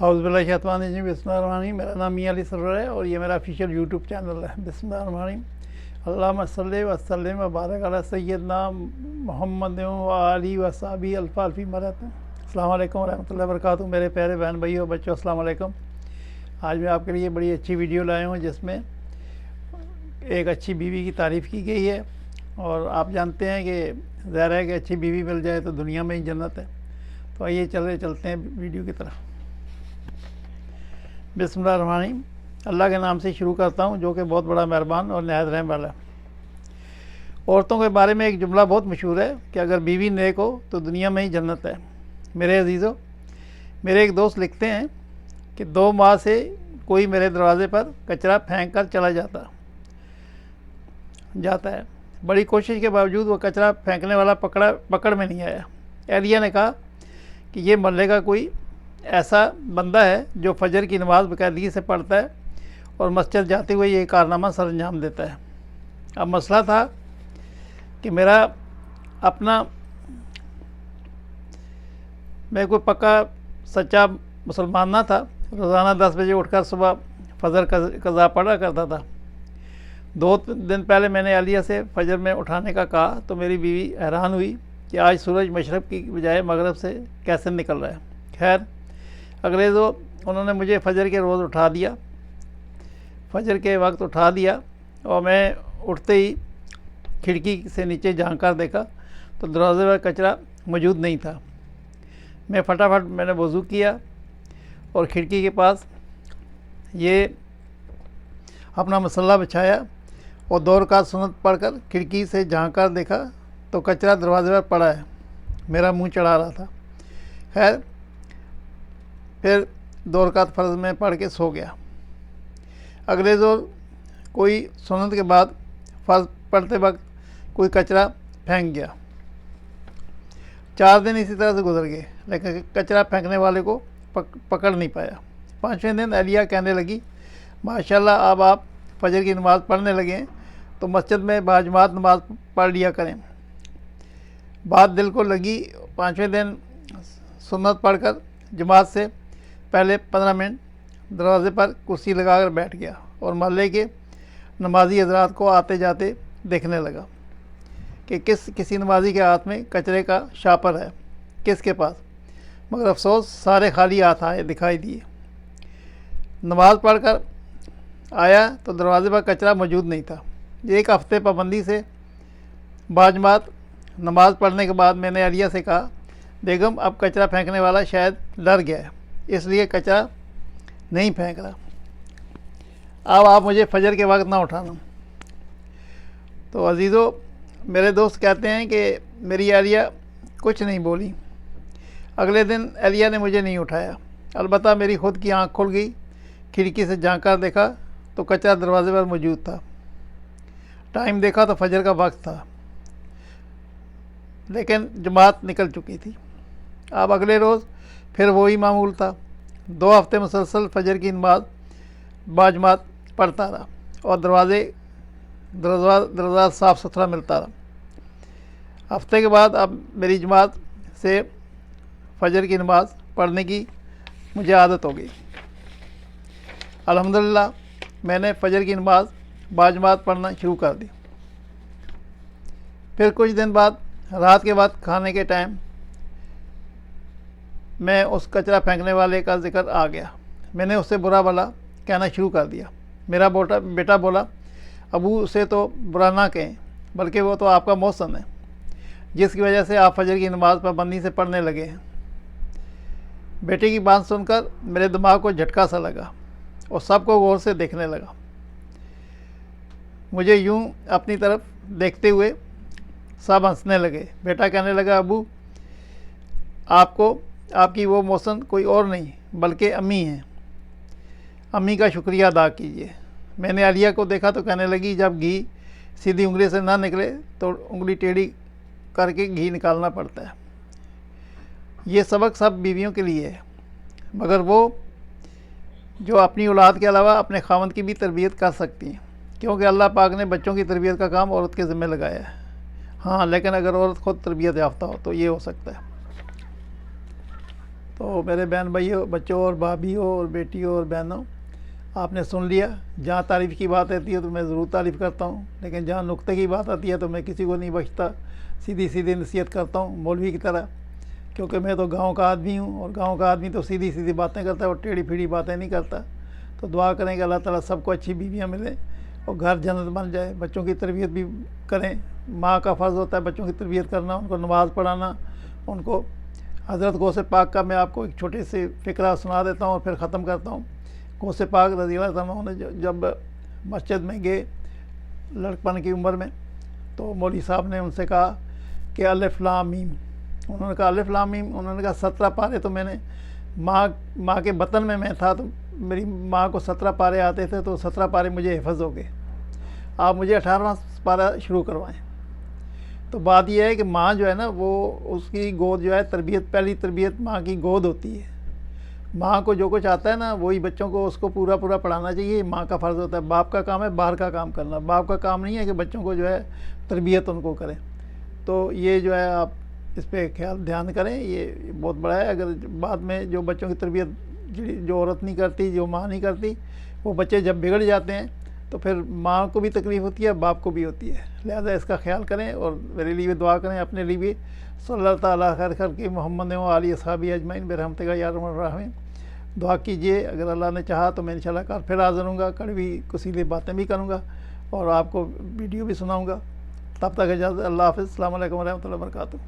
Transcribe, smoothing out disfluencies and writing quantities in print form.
औज़ुबिल्लाहिमिनश्शैतानिर्रजीम बिस्मिल्लाहिर्रहमानिर्रहीम। मेरा नाम मियां अली सरवर है और ये मेरा ऑफिशियल यूट्यूब चैनल है। बिस्मिल्लाहिर्रहमानिर्रहीम। अल्लाहुम्मा सल्लि व सल्लिम व बारिक अला सय्यिदना मुहम्मद व आलिहि व सहाबिहि अल्फ़ अल्फ़ी मरहबा। अस्सलामु अलैकुम व रहमतुल्लाहि व बरकातुहू। मेरे प्यारे बहन भाइयों और बच्चों, अस्सलामु अलैकुम। आज मैं आपके लिए बड़ी अच्छी वीडियो लाया हूँ जिसमें एक अच्छी बीवी की तारीफ़ की गई है। और आप जानते हैं कि ज़ाहिर है कि अच्छी बीवी मिल जाए तो दुनिया में ही जन्नत है। तो आइए चलते हैं वीडियो की तरफ। बिस्मिल्लाहिर्रहमानिर्रहीम। अल्लाह के नाम से शुरू करता हूँ जो कि बहुत बड़ा मेहरबान और नहायत रहम वाला है। औरतों के बारे में एक जुमला बहुत मशहूर है कि अगर बीवी नेक हो तो दुनिया में ही जन्नत है। मेरे अजीज़ों, मेरे एक दोस्त लिखते हैं कि 2 माह से कोई मेरे दरवाज़े पर कचरा फेंक कर चला जाता है। बड़ी कोशिश के बावजूद वो कचरा फेंकने वाला पकड़ में नहीं आया। एहलिया ने कहा कि ये मोहल्ले का कोई ऐसा बंदा है जो फजर की नमाज़ बाकायदगी से पढ़ता है और मस्जिद जाते हुए ये कारनामा सर अंजाम देता है। अब मसला था कि मैं कोई पक्का सच्चा मुसलमान ना था। रोज़ाना 10 बजे उठकर सुबह फजर कज़ा पढ़ा करता था। 2 दिन पहले मैंने एहलिया से फजर में उठाने का कहा तो मेरी बीवी हैरान हुई कि आज सूरज मशरक़ की बजाय मगरब से कैसे निकल रहा है। खैर, अगले उन्होंने मुझे फजर के वक्त उठा दिया और मैं उठते ही खिड़की से नीचे झांक कर देखा तो दरवाज़े पर कचरा मौजूद नहीं था। मैंने वज़ू किया और खिड़की के पास ये अपना मसल्ला बिछाया और 2 रकात सुन्नत पढ़कर खिड़की से झांक कर देखा तो कचरा दरवाज़े पर पड़ा है। मेरा मुंह चढ़ा रहा था। खैर, फिर 2 रकात फ़र्ज़ में पढ़ के सो गया। अगले कोई सुन्नत के बाद फ़र्ज़ पढ़ते वक्त कोई कचरा फेंक गया। 4 दिन इसी तरह से गुजर गए लेकिन कचरा फेंकने वाले को पकड़ नहीं पाया। 5वें दिन एहलिया कहने लगी, माशाल्लाह अब आप फजर की नमाज़ पढ़ने लगे हैं तो मस्जिद में बाजमात नमाज़ पढ़ लिया करें। बात दिल को लगी। 5वें दिन सुन्नत पढ़कर जमात से पहले 15 मिनट दरवाज़े पर कुर्सी लगाकर बैठ गया और मोहल्ले के नमाजी हज़रात को आते जाते देखने लगा कि किसी नमाजी के हाथ में कचरे का शापर है, किसके पास। मगर अफसोस सारे खाली हाथ दिखाई दिए। नमाज़ पढ़कर आया तो दरवाज़े पर कचरा मौजूद नहीं था। 1 हफ़्ते पाबंदी से बाजमात नमाज़ पढ़ने के बाद मैंने एहलिया से कहा, बेगम अब कचरा फेंकने वाला शायद डर गया है इसलिए कचरा नहीं फेंक रहा। अब आप मुझे फजर के वक्त ना उठाना। तो अजीज़ों, मेरे दोस्त कहते हैं कि मेरी एहलिया कुछ नहीं बोली। अगले दिन एहलिया ने मुझे नहीं उठाया। अलबत्ता मेरी खुद की आँख खुल गई। खिड़की से झांक कर देखा तो कचरा दरवाज़े पर मौजूद था। टाइम देखा तो फजर का वक्त था लेकिन जमात निकल चुकी थी। अब अगले रोज़ फिर वही मामूल था। 2 हफ़्ते मुसलसल फजर की नमाज बाजमात पढ़ता रहा और दरवाज़ा साफ़ सुथरा मिलता रहा। हफ्ते के बाद अब मेरी जमात से फजर की नमाज़ पढ़ने की मुझे आदत हो गई। अल्हम्दुलिल्लाह, मैंने फजर की नमाज़ बाजमात पढ़ना शुरू कर दी। फिर कुछ दिन बाद रात के बाद खाने के टाइम मैं उस कचरा फेंकने वाले का जिक्र आ गया। मैंने उससे बुरा भला कहना शुरू कर दिया। मेरा बेटा बोला, अबू उसे तो बुरा ना कहें, बल्कि वो तो आपका मौसम है जिसकी वजह से आप फजर की नमाज़ पाबंदी से पढ़ने लगे हैं। बेटे की बात सुनकर मेरे दिमाग को झटका सा लगा और सबको गौर से देखने लगा। मुझे यूं अपनी तरफ देखते हुए सब हंसने लगे। बेटा कहने लगा, अबू आपकी वो मौसम कोई और नहीं बल्कि अम्मी हैं। अम्मी का शुक्रिया अदा कीजिए। मैंने एहलिया को देखा तो कहने लगी, जब घी सीधी उंगली से ना निकले तो उंगली टेढ़ी करके घी निकालना पड़ता है। ये सबक सब बीवियों के लिए है, मगर वो जो अपनी औलाद के अलावा अपने खावंद की भी तरबियत कर सकती हैं, क्योंकि अल्लाह पाक ने बच्चों की तरबियत का काम औरत के ज़िम्मे लगाया है। हाँ, लेकिन अगर औरत खुद तरबियत याफ्ता हो तो ये हो सकता है। तो मेरे बहन भाइयों, बच्चों और भाभीयों और बेटियों और बहनों, आपने सुन लिया। जहाँ तारीफ़ की बात आती है तो मैं ज़रूर तारीफ़ करता हूँ, लेकिन जहाँ नुक्ते की बात आती है तो मैं किसी को नहीं बख्शता, सीधी सीधी नसीहत करता हूँ मौलवी की तरह, क्योंकि मैं तो गांव का आदमी हूँ और गांव का आदमी तो सीधी सीधी बातें करता है और टेढ़ी फीढ़ी बातें नहीं करता। तो दुआ करें कि अल्लाह ताला सबको अच्छी बीवियाँ मिले और घर जन्नत बन जाए। बच्चों की तरबियत भी करें, माँ का फ़र्ज़ होता है बच्चों की तरबियत करना, उनको नमाज़ पढ़ाना, उनको हज़रत गौसे पाक का मैं आपको एक छोटे से फ़िक्रा सुना देता हूँ और फिर ख़त्म करता हूँ। गौसे पाक रज़ियल्लाहु अन्हु ने जब मस्जिद में गए लड़कपन की उम्र में, तो मौलवी साहब ने उनसे कहा कि अलिफ लाम मीम। उन्होंने कहा अलिफ लाम मीम। उन्होंने कहा 17 पारे तो मैंने माँ के बतन में मैं था तो मेरी माँ को 17 पारे आते थे, तो 17 पारे मुझे हिफ़्ज़ हो गए, आप मुझे 18वां पारा शुरू करवाएं। तो बात यह है कि माँ जो है ना, वो उसकी गोद जो है तरबियत, पहली तरबियत माँ की गोद होती है। माँ को जो कुछ आता है ना वही बच्चों को उसको पूरा पूरा पढ़ाना चाहिए, माँ का फ़र्ज़ होता है। बाप का काम है बाहर का काम करना, बाप का काम नहीं है कि बच्चों को जो है तरबियत उनको करें। तो ये जो है आप इस पर ख्याल ध्यान करें, ये बहुत बड़ा है। अगर बाद में जो बच्चों की तरबियत जो औरत नहीं करती, जो माँ नहीं करती, वो बच्चे जब बिगड़ जाते हैं तो फिर माँ को भी तकलीफ़ होती है, बाप को भी होती है। लिहाजा इसका ख्याल करें और मेरे लिए भी दुआ करें, अपने लिए भी। सल्लल्लाहु तआला खैर खल्क़ि मुहम्मद व आलिहि अस्हाबी अजमईन बिरहमतिका या अरहमर राहिमीन। दुआ कीजिए, अगर अल्लाह ने चाहा तो मैं इंशाल्लाह कल फिर हाज़िर होऊंगा, कड़वी कुसीली बातें भी करूँगा और आपको वीडियो भी सुनाऊँगा। तब तक इजाज़त, अल्लाह हाफ़िज़, अस्सलामु अलैकुम व रहमतुल्लाहि व बरकातुहू।